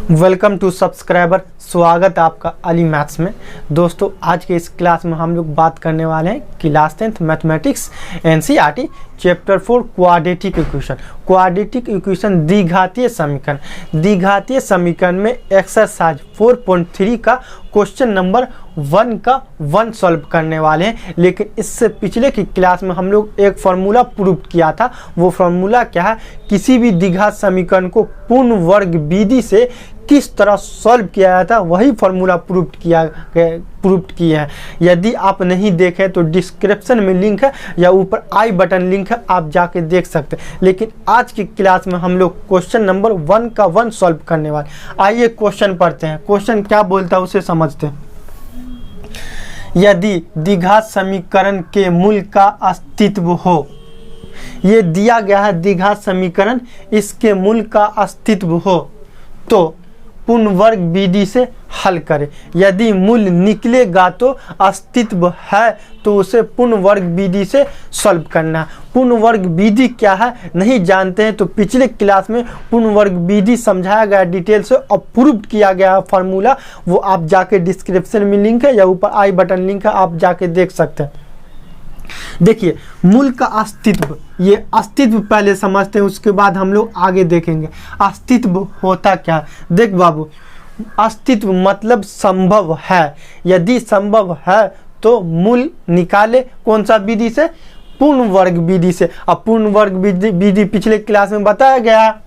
Welcome to subscriber. स्वागत है आपका अली मैथ्स में। दोस्तों आज के इस क्लास में हम लोग बात करने वाले हैं class 10th mathematics NCERT chapter 4 quadratic equation. Quadratic equation द्विघातीय समीकरण में एक्सरसाइज 4.3 का क्वेश्चन नंबर 1 का 1 सॉल्व करने वाले हैं। लेकिन इससे पिछले की क्लास में हम लोग एक फार्मूला प्रूव किया था। वो फार्मूला क्या है? किसी भी द्विघात समीकरण को पूर्ण वर्ग विधि से किस तरह सॉल्व किया जाता है, वही फार्मूला प्रूव किए हैं। यदि आप नहीं देखें तो डिस्क्रिप्शन में लिंक है या ऊपर आई बटन लिंक है, आप जाके देख सकते हैं। लेकिन आज की क्लास में हम लोग क्वेश्चन नंबर 1 का 1 सॉल्व करने वाले। आइए क्वेश्चन पढ़ते हैं। क्वेश्चन क्या बोलता है उसे समझते हैं। यदि द्विघात समीकरण के मूल का अस्तित्व हो, ये दिया गया है द्विघात समीकरण, इसके मूल का अस्तित्व हो तो पूर्ण वर्ग विधि से हल करें। यदि मूल निकलेगा तो अस्तित्व है तो उसे पूर्ण वर्ग विधि से सॉल्व करना है। पूर्ण वर्ग विधि क्या है नहीं जानते हैं तो पिछले क्लास में पूर्ण वर्ग विधि समझाया गया डिटेल से और प्रूव किया गया फार्मूला, वो आप जाके डिस्क्रिप्शन में लिंक है या ऊपर आई बटन लिंक है, आप जाके देख सकते हैं। देखिए मूल का अस्तित्व, ये अस्तित्व पहले समझते हैं, उसके बाद हम लोग आगे देखेंगे अस्तित्व होता क्या। देख बाबू, अस्तित्व मतलब संभव है। यदि संभव है तो मूल निकाले कौन सा विधि से? पूर्ण वर्ग विधि से। अब पूर्ण वर्ग विधि पिछले क्लास में बताया गया।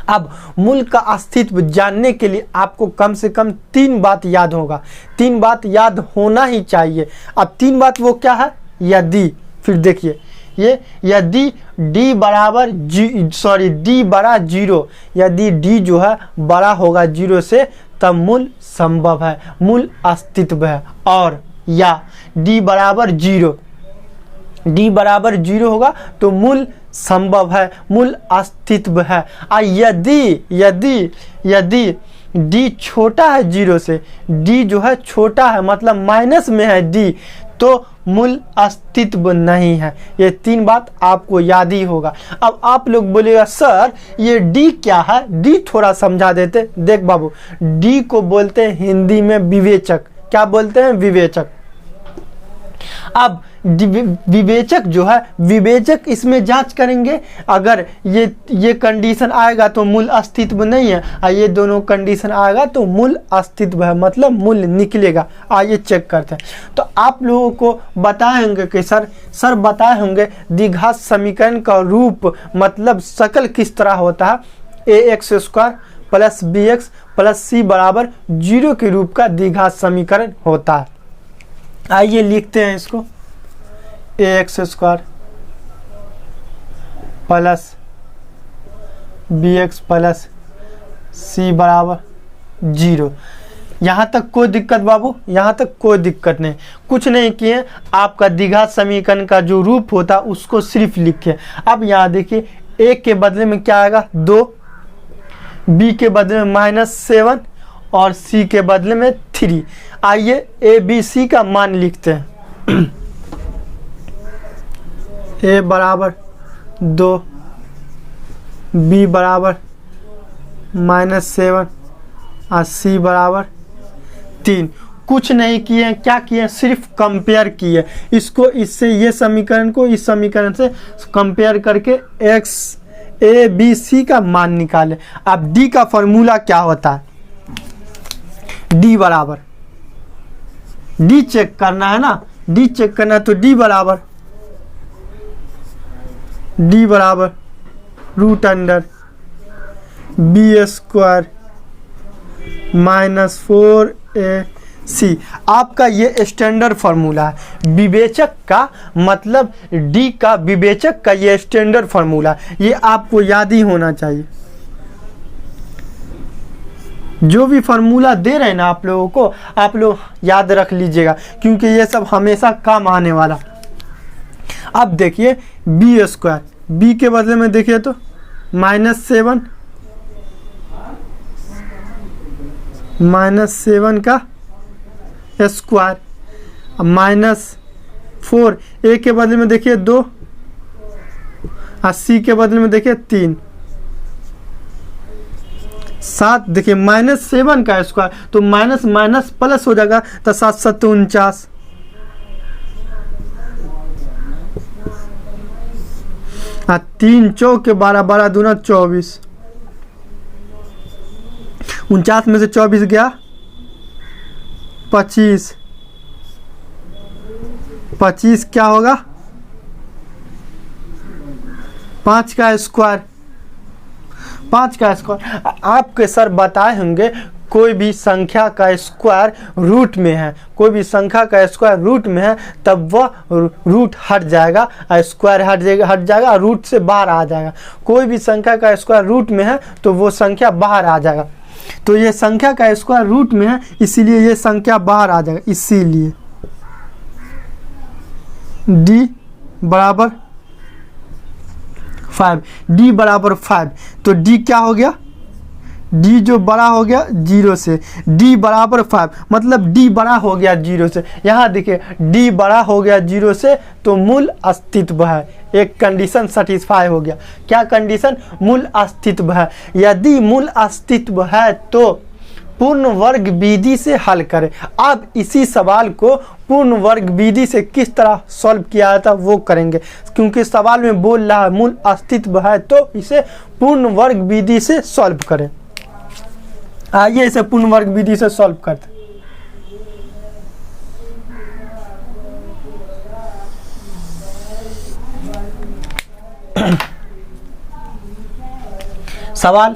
अब मूल का अस्तित्व जानने के लिए आपको कम से कम 3 बात याद होगा। 3 बात याद होना ही चाहिए। अब 3 बात वो क्या है? यदि, फिर देखिए ये यदि d बराबर d बड़ा 0, यदि d जो है बड़ा होगा 0 से तब मूल संभव है, मूल अस्तित्व है। और या d बराबर 0 होगा तो मूल संभव है, मूल अस्तित्व है। यदि d छोटा है 0 से, d जो है छोटा है मतलब माइनस में है d, तो मूल अस्तित्व नहीं है। ये 3 बात आपको याद ही होगा। अब आप लोग बोलेगा सर ये d क्या है? d थोड़ा समझा देते। देख बाबू, d को बोलते हैं हिंदी में विवेचक। क्या बोलते हैं? विवेचक। अब विवेचक जो है, विवेचक इसमें जांच करेंगे। अगर ये कंडीशन आएगा तो मूल अस्तित्व नहीं है, और ये दोनों कंडीशन आएगा तो मूल अस्तित्व है, मतलब मूल निकलेगा। आइए चेक करते हैं। तो आप लोगों को बताए होंगे कि सर बताए होंगे द्विघात समीकरण का रूप मतलब शकल किस तरह होता है। ax² plus bx plus c बराबर 0 के रूप का द्विघात समीकरण होता है। आइए लिखते हैं इसको। ax² plus bx plus c बराबर 0। यहाँ तक कोई दिक्कत बाबू? यहाँ तक कोई दिक्कत नहीं, कुछ नहीं किए। आपका द्विघात समीकरण का जो रूप होता है उसको सिर्फ लिखे। अब यहाँ देखिए, a के बदले में क्या आएगा? 2, b के बदले में -7 और c के बदले में 3। आइए a b c का मान लिखते हैं। a बराबर 2, b बराबर -7 और c बराबर 3। कुछ नहीं किए, क्या किए? सिर्फ कंपेयर किए इसको इससे, ये समीकरण को इस समीकरण से कंपेयर करके x a b c का मान निकाले। अब d का फॉर्मूला क्या होता है? d बराबर, d चेक करना है ना, d चेक करना है तो d बराबर √b² -4ac। आपका ये स्टैंडर्ड फार्मूला है। विवेचक का मतलब d का, विवेचक का ये स्टैंडर्ड फार्मूला, ये आपको याद ही होना चाहिए। जो भी फार्मूला दे रहे हैं ना आप लोगों को, आप लोग याद रख लीजिएगा क्योंकि ये सब हमेशा काम आने वाला। अब देखिए b², b के बदले में देखिए तो -7 का स्क्वायर, -4, a के बदले में देखिए 2 और c के बदले में देखिए 3। 7 देखिए -7 का स्क्वायर, तो माइनस माइनस प्लस हो जाएगा, तो 7 7 49, और 3 चौके 12, 12 दूना 24, 49 में से 24 गया 25, 25 क्या होगा 5 का स्क्वायर, 5 का स्क्वायर। आपके सर बताए होंगे कोई भी संख्या का स्क्वायर रूट में है, कोई भी संख्या का स्क्वायर रूट में है तब वह रूट हट जाएगा, स्क्वायर हट जाएगा, रूट से बाहर आ जाएगा। कोई भी संख्या का स्क्वायर रूट में है तो वो संख्या बाहर आ जाएगा। तो ये संख्या का स्क्वायर रूट में है इसीलिए ये संख्या बाहर आ जाएगा, इसीलिए d बराबर 5, d बराबर 5। तो d क्या हो गया, d जो बड़ा हो गया 0 से, d बराबर 5 मतलब d बड़ा हो गया 0 से। यहाँ देखिए d बड़ा हो गया 0 से तो मूल अस्तित्व है, एक कंडीशन सेटिस्फाई हो गया। क्या कंडीशन, मूल अस्तित्व है। यदि मूल अस्तित्व है तो पूर्ण वर्ग विधि से हल करें। अब इसी सवाल को पूर्ण वर्ग विधि से किस तरह सॉल्व किया जाता है वो करेंगे, क्योंकि सवाल में बोल रहा है मूल अस्तित्व है तो इसे पूर्ण वर्ग विधि से सॉल्व करें। आइए इसे पूर्ण वर्ग विधि से सॉल्व करते हैं। सवाल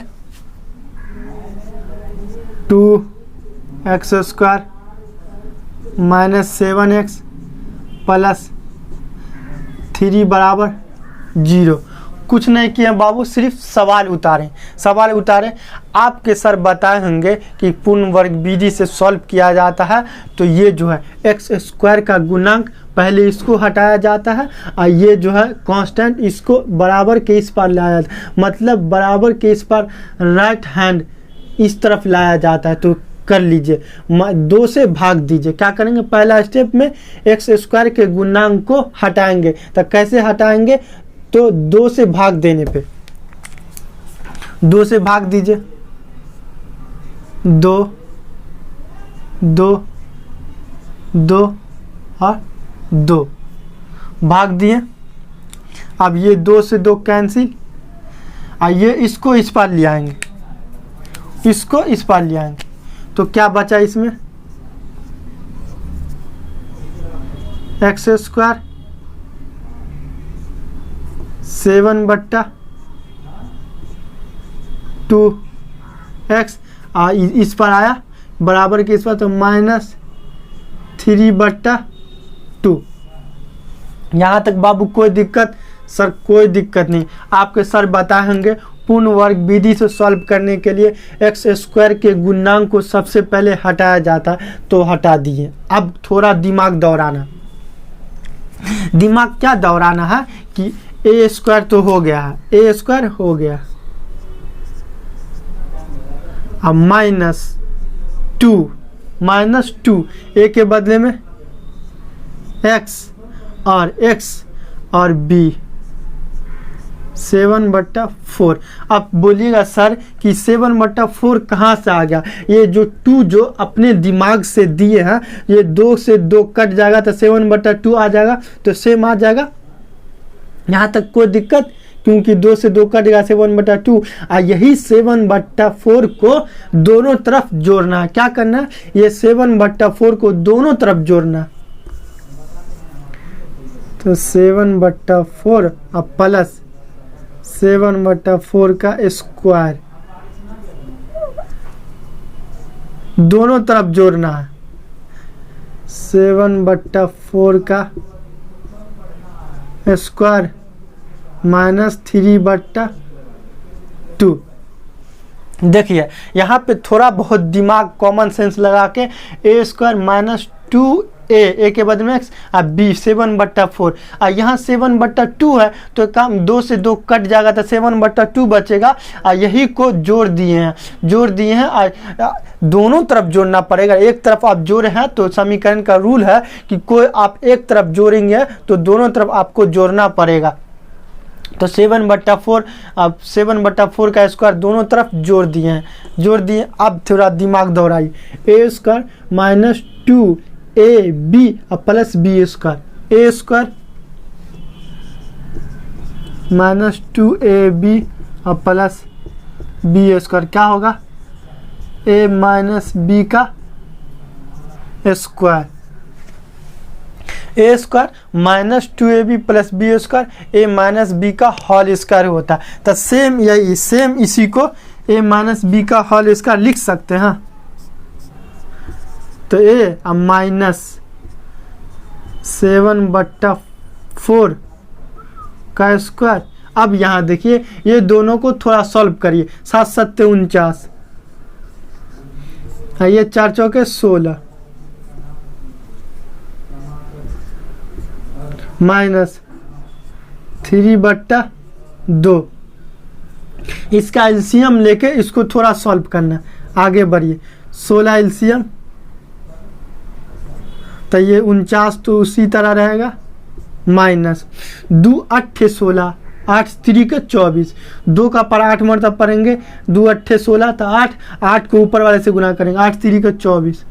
2x स्क्वायर -7x प्लस 3 बराबर 0। कुछ नहीं किए बाबू, सिर्फ सवाल उतारें, सवाल उतारें। आपके सर बताए होंगे कि पूर्ण वर्ग विधि से सॉल्व किया जाता है। तो ये जो है एक्स स्क्वायर का गुणांक पहले इसको हटाया जाता है और ये जो है कांस्टेंट इसको बराबर के इस पार लाया जाता है, मतलब बराबर के इस पार राइट हैंड इस तरफ लाया जाता है। तो कर लीजिए, 2 से भाग दीजिए। क्या करेंगे, पहला स्टेप में एक्स स्क्वायर के गुणांक को हटाएंगे। तो कैसे हटाएंगे, तो 2 से भाग देने पे 2 से भाग दीजिए, 2 2 2 और 2 भाग दिए। अब ये 2 से 2 कैंसिल, और ये इसको इस पार ले आएंगे, इसको इस पार ले आएंगे। तो क्या बचा इसमें, एक्स स्क्वायर 7/2x इस पर आया बराबर के इस पर, तो -3/2। यहाँ तक बाबू कोई दिक्कत, सर कोई दिक्कत नहीं। आपके सर बताए होंगे पूर्ण वर्ग विधि से सॉल्व करने के लिए एक्स स्क्वायर के गुणांक को सबसे पहले हटाया जाता है, तो हटा दिए। अब थोड़ा दिमाग दौड़ाना, दिमाग क्या दौड़ाना है कि ए स्क्वायर तो हो गया है, ए स्क्वायर हो गया, अब -2 ए के बदले में एक्स और बी 7/4। अब बोलिएगा सर कि 7/4 कहाँ से आ गया, ये जो 2 जो अपने दिमाग से दिए हैं, ये 2 से 2 कट जाएगा तो 7/2 आ जाएगा, तो सेम आ जाएगा। यहाँ तक कोई दिक्कत, क्योंकि 2 से 2 कट गया 7/2। यही 7/4 को दोनों तरफ जोड़ना है। क्या करना है, ये 7/4 को दोनों तरफ जोड़ना, तो 7/4 अब प्लस 7/4 का स्क्वायर दोनों तरफ जोड़ना है। 7/4 का स्क्वायर -3/2। देखिए यहाँ पे थोड़ा बहुत दिमाग कॉमन सेंस लगा के ए स्क्वायर -2a के बदले में एक्स और बी 7/4, और यहाँ 7/2 है तो काम 2 से 2 कट जाएगा तो 7/2 बचेगा। और यही को जोड़ दिए हैं और दोनों तरफ जोड़ना पड़ेगा। एक तरफ आप जोड़े हैं तो समीकरण का रूल है कि कोई आप एक तरफ जोड़ेंगे तो दोनों तरफ आपको जोड़ना पड़ेगा। तो 7/4 अब 7/4 का स्क्वायर दोनों तरफ जोड़ दिए हैं, जोड़ दिए। अब थोड़ा दिमाग दौड़ाइए, ए स्क्वायर माइनस 2ab और plus B square, A square minus 2ab और प्लस बी स्क्वायर क्या होगा, ए माइनस बी का square, A square minus 2ab plus B square A minus B का होल स्क्वायर होता है। तो सेम यही, सेम इसी को ए माइनस बी का होल स्क्वायर लिख सकते हैं। तो ए माइनस 7/4 का स्क्वायर। अब यहाँ देखिए ये दोनों को थोड़ा सॉल्व करिए, 7 7 49, ये 4 चौके 16 माइनस 3/2। इसका एलसीएम लेके इसको थोड़ा सॉल्व करना, आगे बढ़िए। 16 एलसीएम तो ये 49 तो उसी तरह रहेगा, माइनस 2 8 16, 8 3 के 24, 2 का पर 8 मरतब पढ़ेंगे, 2 8 16 तो 8, 8 को ऊपर वाले से गुना करेंगे, 8 3 के 24,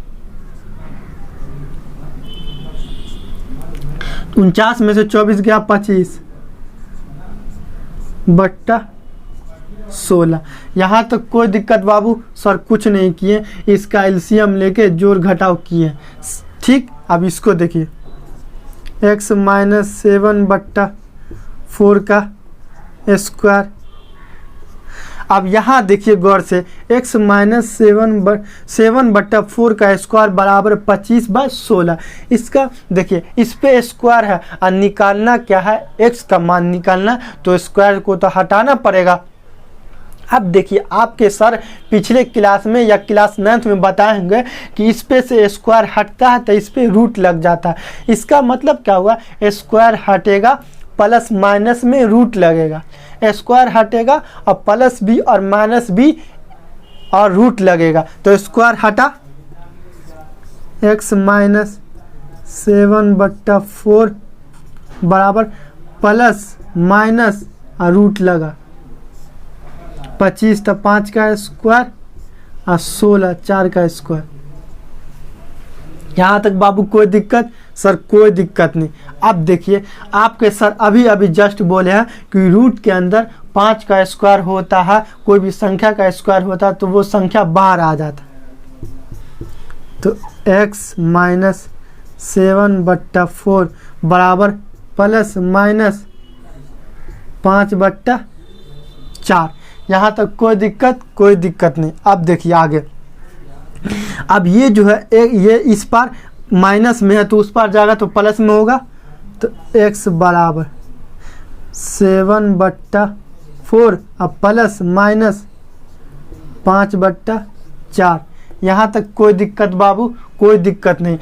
49 में से 24 गया 25/16। यहाँ तक कोई दिक्कत बाबू? सर कुछ नहीं किए, इसका एलसीएम लेके जोड़ घटाव किए, ठीक। अब इसको देखिए, x माइनस 7/4 का स्क्वायर। अब यहाँ देखिए गौर से, x माइनस 7/4 का स्क्वायर बराबर 25/16। इसका देखिए इस पे स्क्वायर है और निकालना क्या है, x का मान निकालना, तो स्क्वायर को तो हटाना पड़ेगा। अब देखिए आपके सर पिछले क्लास में या क्लास 9th में बताएंगे कि इस पे से स्क्वायर हटता है तो इस पे रूट लग जाता है। इसका मतलब क्या हुआ, स्क्वायर हटेगा प्लस माइनस में रूट लगेगा, स्क्वायर हटेगा और प्लस बी और माइनस बी और रूट लगेगा, तो स्क्वायर हटा, x माइनस 7/4 बराबर प्लस माइनस और रूट लगा, 25 तो 5 का स्क्वायर और 16 4 का स्क्वायर। यहाँ तक बाबू कोई दिक्कत? सर कोई दिक्कत नहीं। अब देखिए आपके सर अभी अभी जस्ट बोले हैं कि रूट के अंदर 5 का स्क्वायर होता है, कोई भी संख्या का स्क्वायर होता है तो वो संख्या बाहर आ जाता। तो x माइनस 7/4 बराबर प्लस माइनस 5/4। यहाँ तक कोई दिक्कत? कोई दिक्कत नहीं। अब देखिए आगे, अब ये जो है ये इस पार माइनस में है तो उस पार जाएगा तो प्लस में होगा, तो x बराबर 7/4 अब प्लस माइनस 5/4। यहाँ तक कोई दिक्कत बाबू? कोई दिक्कत नहीं।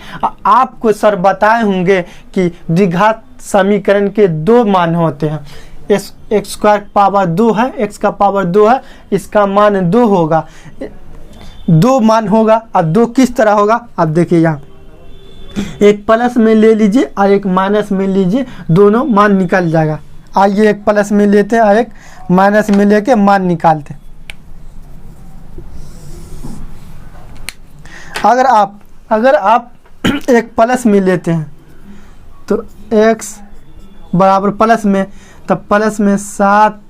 आपको सर बताए होंगे कि द्विघात समीकरण के 2 मान होते हैं, x स्क्वायर पावर 2 है, x का पावर 2 है, इसका मान 2 होगा, 2 मान होगा। अब 2 किस तरह होगा? अब देखिए यहाँ एक प्लस में ले लीजिए और एक माइनस में लीजिए, दोनों मान निकल जाएगा। आइए एक प्लस में लेते हैं और एक माइनस में लेके मान निकालते। अगर आप एक प्लस में लेते हैं तो x बराबर प्लस में, तब प्लस में 7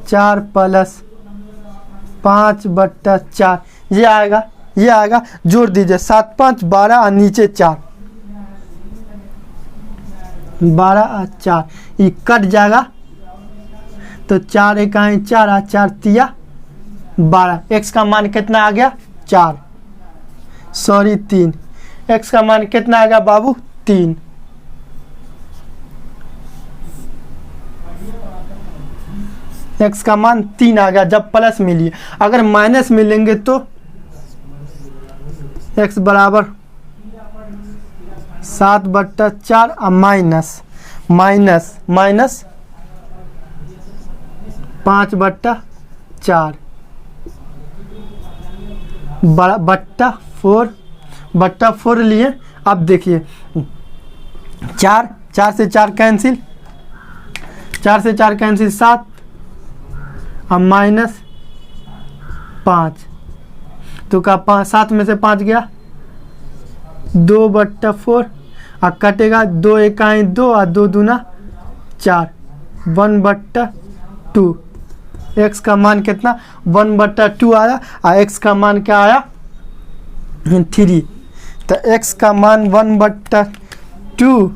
4 प्लस 5/4 ये आएगा, ये आएगा। जोड़ दीजिए 7 5 12 और नीचे 4, 12 और 4 ये कट जाएगा तो 4 1 4 और 4 3 12। x का मान कितना आ गया? 4, सॉरी 3। x का मान कितना आ गया बाबू? 3। x का मान 3 आ गया जब प्लस में लिए। अगर माइनस में लेंगे तो x बराबर 7/4 और माइनस 5/4 बट्टा 4 लिए। अब देखिए 4 से 4 कैंसिल, 4 से 4 कैंसिल 7 और माइनस 5 तो का 7 में से 5 गया 2/4 और कटेगा 2 एकाई 2 और 2 दूना 4 1/2। x का मान कितना 1/2 आया और x का मान क्या आया 3। तो x का मान 1/2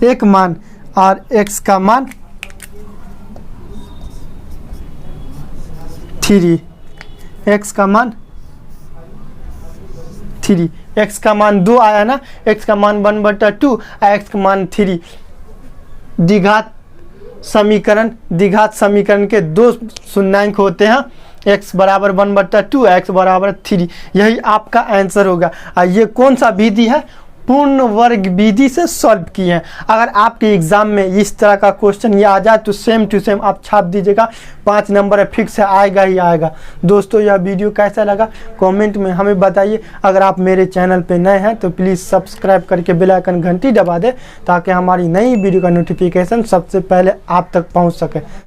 एक मान और x का मान 3। x का मान 3, x का मान 2 आया ना, x का मान 1/2 और x का मान 3। द्विघात समीकरण के 2 शून्यांक होते हैं, x बराबर 1/2 x बराबर 3। यही आपका आंसर होगा। और ये कौन सा विधि है, पूर्ण वर्ग विधि से सॉल्व किए हैं। अगर आपके एग्जाम में इस तरह का क्वेश्चन ये आ जाए तो सेम टू सेम आप छाप दीजिएगा, 5 नंबर है, फिक्स है, आएगा ही आएगा। दोस्तों यह वीडियो कैसा लगा कमेंट में हमें बताइए। अगर आप मेरे चैनल पे नए हैं तो प्लीज़ सब्सक्राइब करके बेल आइकन घंटी दबा दें ताकि हमारी नई वीडियो का नोटिफिकेशन सबसे पहले आप तक पहुंच सके।